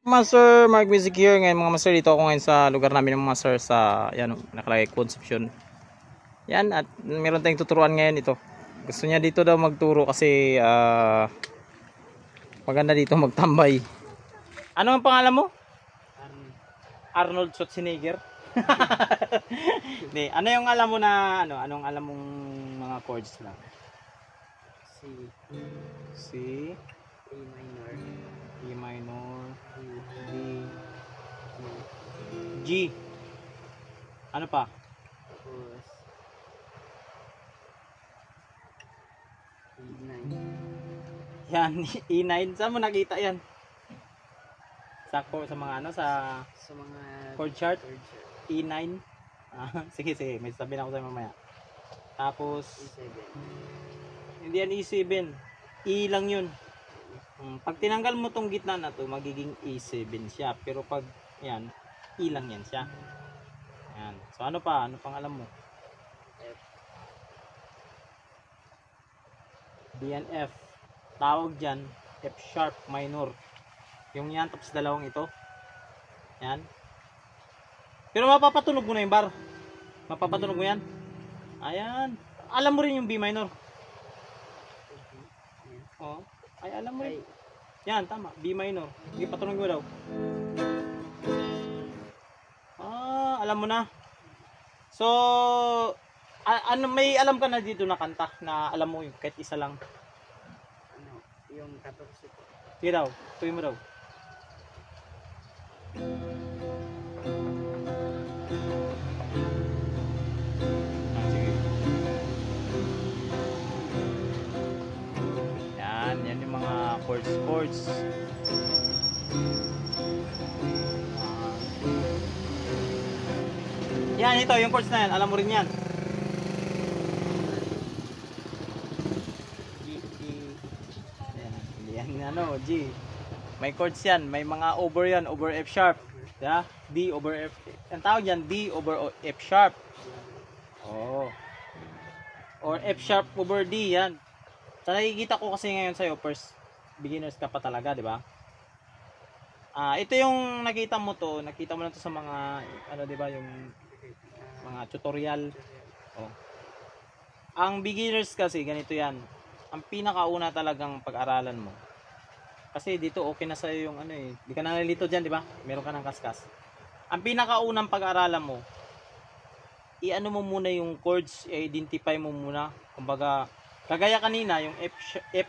Master Mark Music here ngayon mga master. Dito ako ngayon sa lugar namin ng master sa yan nakalagay Concepcion. Yan, at meron tayong tuturuan ngayon ito. Gusto niya dito daw magturo kasi maganda dito magtambay. Ano ang pangalan mo? Arnold Schwarzenegger. Hindi, ano yung alam mo na anong alam mong mga chords lang? C, A minor, E minor, D, G. Ano pa? tapos E9, Yan, E9. Saan mo nakita yan? Sa mga sa mga chord chart? chord chart. E9. Sige, may sabihin ako sa'yo mamaya. Tapos, E7, hindi yan E7. E lang yun. Pag tinanggal mo tong gitna na to, magiging E7 siya. Pero pag yan, E lang yan siya. Yan. So ano pa? Ano pang alam mo? F, D and F. Tawag dyan, F sharp minor. Yung yan, tapos dalawang ito. Yan. Pero mapapatunog mo na yung bar. Mapapatunog mo yan. Ayan. Alam mo rin yung B minor. Oh. Ay, alam mo rin. Yan, tama. B minor. Sige, patunog mo daw. Alam mo na. So, may alam ka na dito na kanta na alam mo yung kahit isa lang. yung 14 po. Sige daw, tuloy mo daw. Sige. Yan yung mga chords. Yan, ito, yung chords na yan. Alam mo rin yan. G. May chords yan. May mga over yan. Over F sharp. Yeah? D over F. Ang tawag yan, D over F sharp. Oh. Or F sharp over D. Yan. So, nakikita ko kasi ngayon sa'yo, first beginners ka pa talaga, di ba? Ito yung nakita mo to. Nakita mo na to sa mga, di ba, yung mga tutorial. Oh. Ang beginners kasi, ganito yan. Ang pinakauna talagang pag-aralan mo. Kasi dito okay na sa'yo yung di ka na nalilito dyan, di ba? Meron ka ng kaskas. Ang pinakaunang pag-aralan mo, i-ano mo muna yung chords, i-identify mo muna. Kumbaga, kagaya kanina, yung F,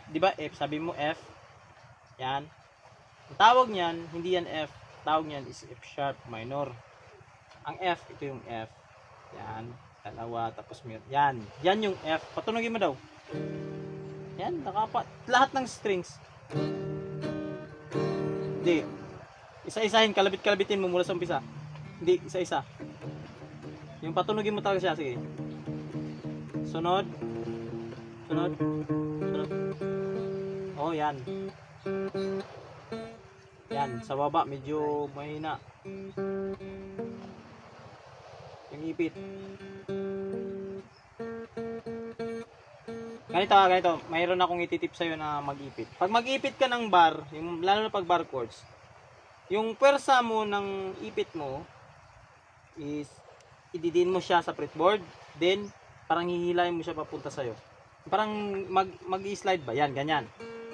di ba? F, sabi mo F. Yan. Ang tawag niyan, hindi yan F. Tawag niyan is F sharp minor. Ang F, ito yung F. Yan. Dalawa, tapos yan. Yan yung F. Patunogin mo daw. Yan, nakapat. Lahat ng strings. Hindi. Isa-isahin, kalabit-kalabitin mo mula sa umpisa. Hindi, isa-isa. Yung patunogin mo talaga siya. Sige. Sunod. Oh, yan. Yan, sa baba medyo mahina. Yung ipit. Ganito. Mayroon akong ititip sa'yo na mag-ipit. Pag mag-ipit ka ng bar, lalo na pag bar chords, yung pwersa mo ng ipit mo is ididin mo siya sa fretboard, then parang hihilayin mo siya papunta sa'yo. Parang mag-i-slide ba? Yan, ganyan.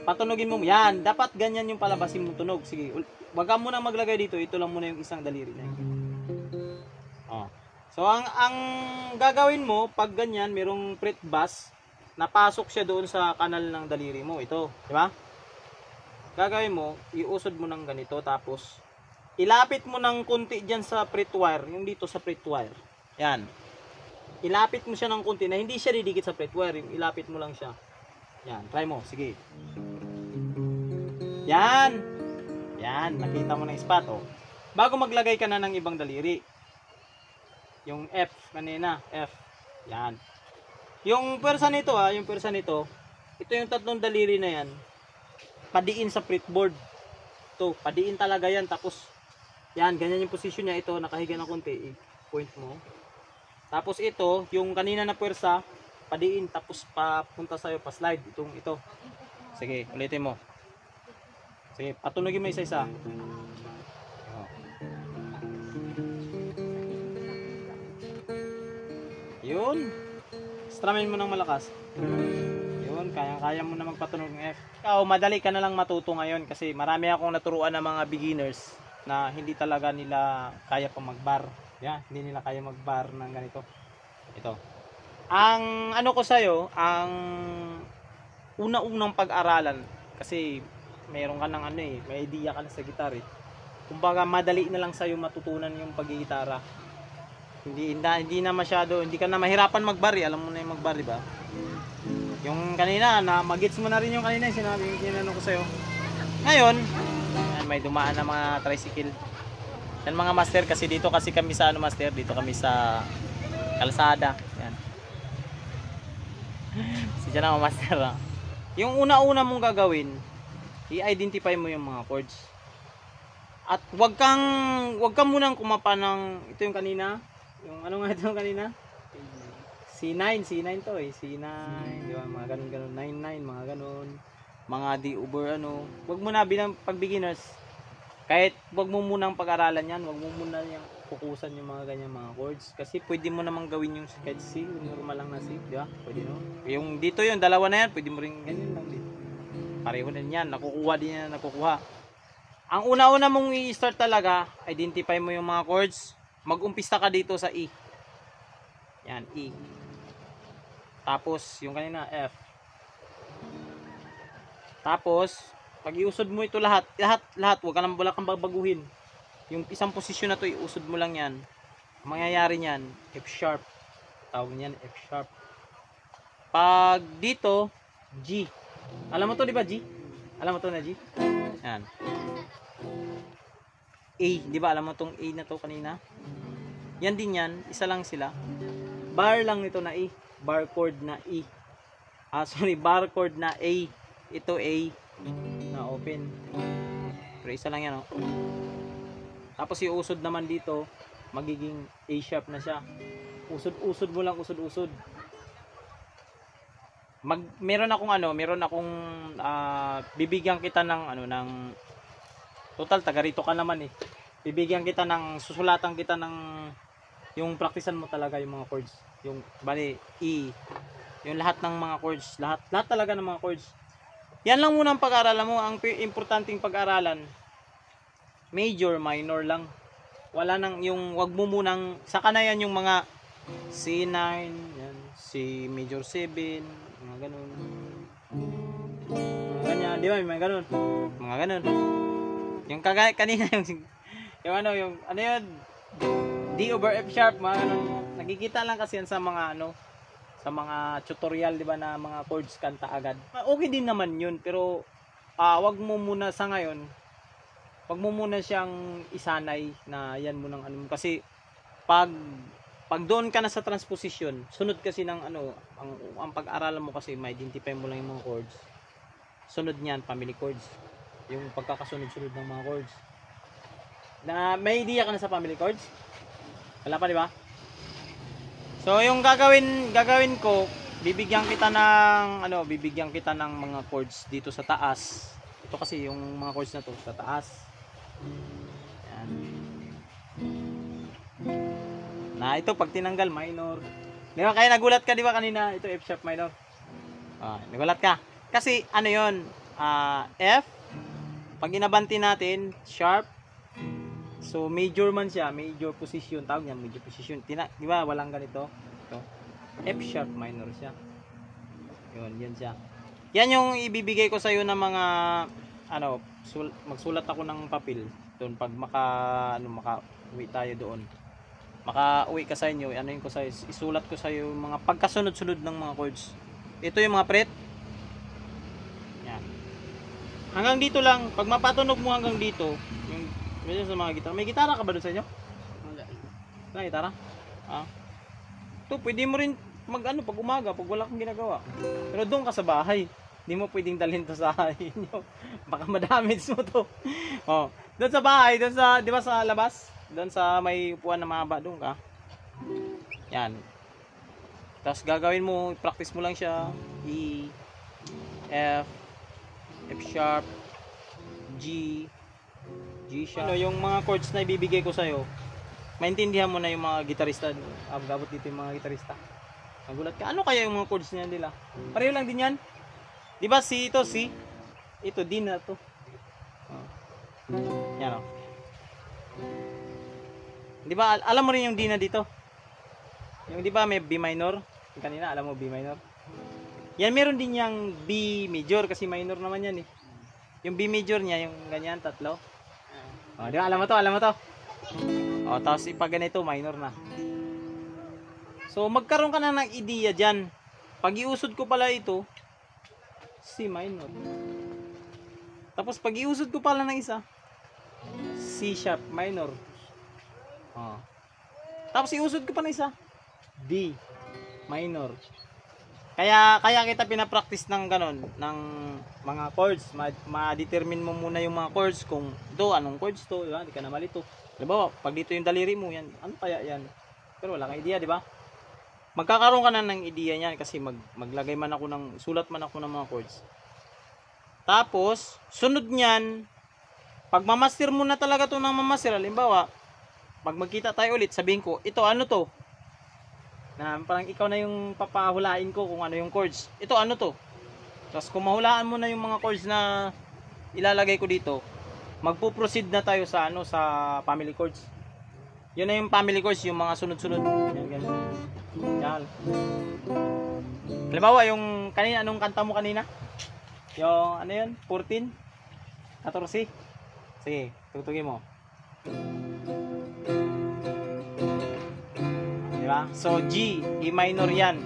Patunogin mo. Yan, dapat ganyan yung palabasin mo tunog. Sige, wag ka muna maglagay dito. Ito lang muna yung isang daliri na yun. Oh. So, ang gagawin mo, pag ganyan, merong fret bass, napasok siya doon sa kanal ng daliri mo. Ito, di ba? Gagawin mo, iusod mo ng ganito, tapos ilapit mo ng konti dyan sa fret wire, yung dito sa fret wire. Yan. Ilapit mo siya ng konti na hindi siya didikit sa fret wire, yung ilapit mo lang siya. Yan, try mo, sige. Yan. Yan, nakita mo na yung spot, oh. Bago maglagay ka na ng ibang daliri. Yung F kanina, F. Yan. Yung pwersa nito, ito yung tatlong daliri na yan. Padiin sa fretboard. Ito, padiin talaga yan. Tapos, yan, ganyan yung position niya. Ito, nakahiga na konti. Point mo. Tapos ito, yung kanina na pwersa, padiin. Tapos, papunta sa'yo, pa-slide. Ito. Sige, ulitin mo. Sige, patunogin mo isa-isa. Yun. Strumming mo ng malakas. Yun, kaya mo na magpatunog ng F. Ikaw, madali ka na lang matuto ngayon kasi marami akong naturuan ng mga beginners na hindi talaga nila kaya pa mag-bar. Yeah, hindi nila kaya mag-bar ng ganito. Ito. Ang ano ko sa'yo, ang una-unang pag-aralan kasi mayroon ka ng ano eh, may idea ka na sa gitar eh. Kumbaga madali na lang sa'yo matutunan yung pag-gitara. Hindi na masyado, hindi ka na mahirapan mag-bar eh. Alam mo na yung mag-bar, di ba? Yung kanina, na mag-gets mo na rin yung kanina, sinabi yung tinanong ko sa'yo. Ngayon, may dumaan na mga tricycle. Yan mga master, kasi dito kasi kami sa ano master, dito kami sa kalsada. Yan. Si dyan ako master ha. Yung una-una mong gagawin, i-identify mo yung mga chords. At wag kang munang kumapa ng, ito yung kanina, yung ano nga ito yung kanina? C9 to eh, C9, di ba, mga ganun, 99, mga ganun, mga D over ano, wag mo na bilang pag beginners, kahit wag mo munang pag-aralan yan, wag mo muna yung pukusan yung mga ganyan mga chords, kasi pwede mo namang gawin yung sketch C, yung normal lang na C, di ba, pwede no, yung dito yung dalawa na yan, pwede mo rin ganyan lang dito, pareho na yan, nakukuha din yan, nakukuha. Ang una-una mong i-start talaga, identify mo yung mga chords, mag-umpisa ka dito sa E, yan, E. Tapos, yung kanina, F. Tapos, pag iusod mo ito lahat, wala kang babaguhin. Yung isang posisyon na to, iusod mo lang yan. Ang mangyayari niyan, F sharp. Tawag niyan, F sharp. Pag dito, G. Alam mo to, di ba, G? Alam mo to na G? Yan. A, di ba? Alam mo tong A na to kanina? Yan din yan, isa lang sila. Bar lang ito na E. Bar chord na E. Bar chord na A. Ito A na open. Pero isa lang yan, oh. Tapos iusod naman dito, magiging A sharp na siya. Usod mo lang, usod. Meron akong bibigyan kita ng ng total taga rito ka naman eh. Bibigyan kita ng susulatan kita ng yung praktisan mo talaga yung mga chords. Yung bali E, yung lahat ng mga chords, lahat talaga ng mga chords. Yan lang muna ang pag-aaralan mo. Ang importanteng pag-aralan, major, minor lang. Wala nang yung wag mo munang saka na yan yung mga C9, yan, C major 7, mga ganun. Mga ganyan, di ba? Mga ganun. Mga ganun. Yung kanina yung ano yun? D over F sharp, mga ganun. Nakikita lang kasi yan sa mga sa mga tutorial, di ba, na mga chords kanta agad. Okay din naman yun, pero wag mo muna sa ngayon, wag mo muna siyang isanay na yan mo ng kasi pag doon ka na sa transposition, sunod kasi ng ang pag-aralan mo kasi ma-identify mo lang yung mga chords. Sunod niyan, family chords. Yung pagkakasunod-sunod ng mga chords. Na may idea ka na sa family chords? Wala pa, di ba? So yung gagawin ko, bibigyan kita ng mga chords dito sa taas. Ito kasi yung mga chords na to sa taas. Yan. Na ito pag tinanggal minor. Di ba kaya nagulat ka, di ba kanina? Ito F sharp minor. Nagulat ka. Kasi ano 'yon? F pag inabanti natin, sharp. So major man siya, major position, tawag niyan major position. Di ba walang ganito? Ito. F sharp minor siya. Yan siya. Yan yung ibibigay ko sa iyo ng mga magsulat ako ng papel doon pag maka-uwi tayo doon. Maka-uwi ka sa inyo, ko sa isulat ko sa iyo mga pagkasunod-sunod ng mga chords. Ito yung mga fret. Yan. Hanggang dito lang, pag mapatunog mo hanggang dito, yung medyo sa mga gitara. May gitara ka ba doon sa inyo? Wala. Wala gitara? Ito, pwede mo rin pag umaga, pag wala kang ginagawa. Pero doon ka sa bahay. Hindi mo pwedeng dalhin to sa inyo. Baka madamage mo to. Doon sa bahay, doon sa, di ba sa labas? Doon sa may upuan na mahaba, doon ka. Yan. Tapos gagawin mo, practice mo lang siya. E, F, F sharp, G, G sharp. Yung mga chords na ibibigay ko sa'yo, maintindihan mo na yung mga gitarista. Abot dito yung mga gitarista. Nagulat ka, ano kaya yung mga chords niyan nila? Pareho lang din yan. Di ba C ito, C? Ito, D na to. Yan o. Di ba, alam mo rin yung D na dito? Yung di ba may B minor? Yung kanina, alam mo B minor? Yan, meron din yung B major kasi minor naman yan eh. Yung B major niya, yung ganyan, tatlo. Di ba, alam mo to, alam mo to. Tapos pag ganito, minor na. So, magkaroon ka na ng ideya dyan. Pag iusod ko pala ito, C minor. Tapos pag iusod ko pala ng isa, C sharp minor. Tapos iusod ko pa ng isa, D minor. Kaya kita pinapractice ng ganon, ng mga chords. Ma-determine mo muna yung mga chords kung ito, anong chords to, diba? Hindi ka na malito. Diba, pag dito yung daliri mo, yan, ano kaya yan? Pero wala kang idea, diba? Magkakaroon ka na ng idea niyan kasi maglagay man ako ng, sulat man ako ng mga chords. Tapos, sunod niyan, pag mamaster mo na talaga ito ng mamaster, halimbawa, pag magkita tayo ulit, sabihin ko, ito ano to? Na parang ikaw na yung papahulain ko kung ano yung chords. Ito ano to? Tapos kung mahulaan mo na yung mga chords na ilalagay ko dito, magpo-proceed na tayo sa ano, sa family chords. Yun na yung family chords, yung mga sunod-sunod. Yan, ganyan. Yan. Halimbawa, yung kanina, anong kanta mo kanina? Yung ano yun? 14? 14? Sige, tugtugin mo. Diba? So G, E minor yan.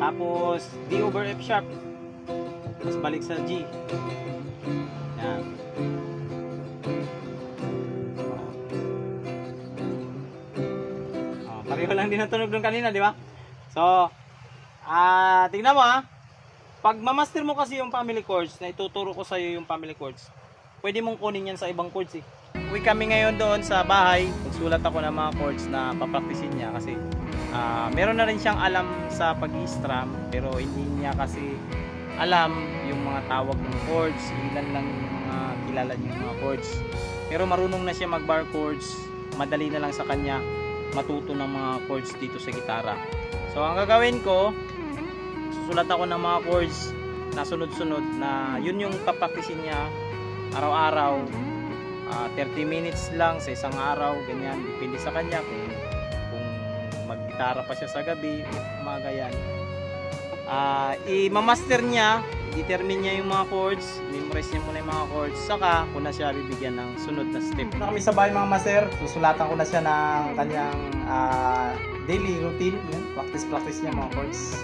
Tapos D over F sharp. Tapos balik sa G. Yan. Pareho lang din ang tunog doon kanina, di ba? So, tingnan mo ha. Pag mamaster mo kasi yung family chords, na ituturo ko sa iyo yung family chords, pwede mong kunin yan sa ibang chords eh. Uwi kami ngayon doon sa bahay, nagsulat ako ng mga chords na papraktisin niya kasi meron na rin siyang alam sa pag-i-strum pero hindi niya kasi alam yung mga tawag ng chords, ilan lang yung mga kilala niya yung mga chords. Pero marunong na siya mag-bar chords, madali na lang sa kanya matuto ng mga chords dito sa gitara. So ang gagawin ko, susulat ako ng mga chords na sunod-sunod na yun yung papraktisin niya araw-araw. 30 minutes lang sa isang araw, ganyan, depende sa kanya kung mag-gitara pa siya sa gabi, mga ganyan. I-master niya, determine niya yung mga chords, memorize niya muna yung mga chords, saka ko na siya bibigyan ng sunod na step. Na kami sa bahay mga master, susulatan ko na siya ng kanyang daily routine, practice niya mga chords.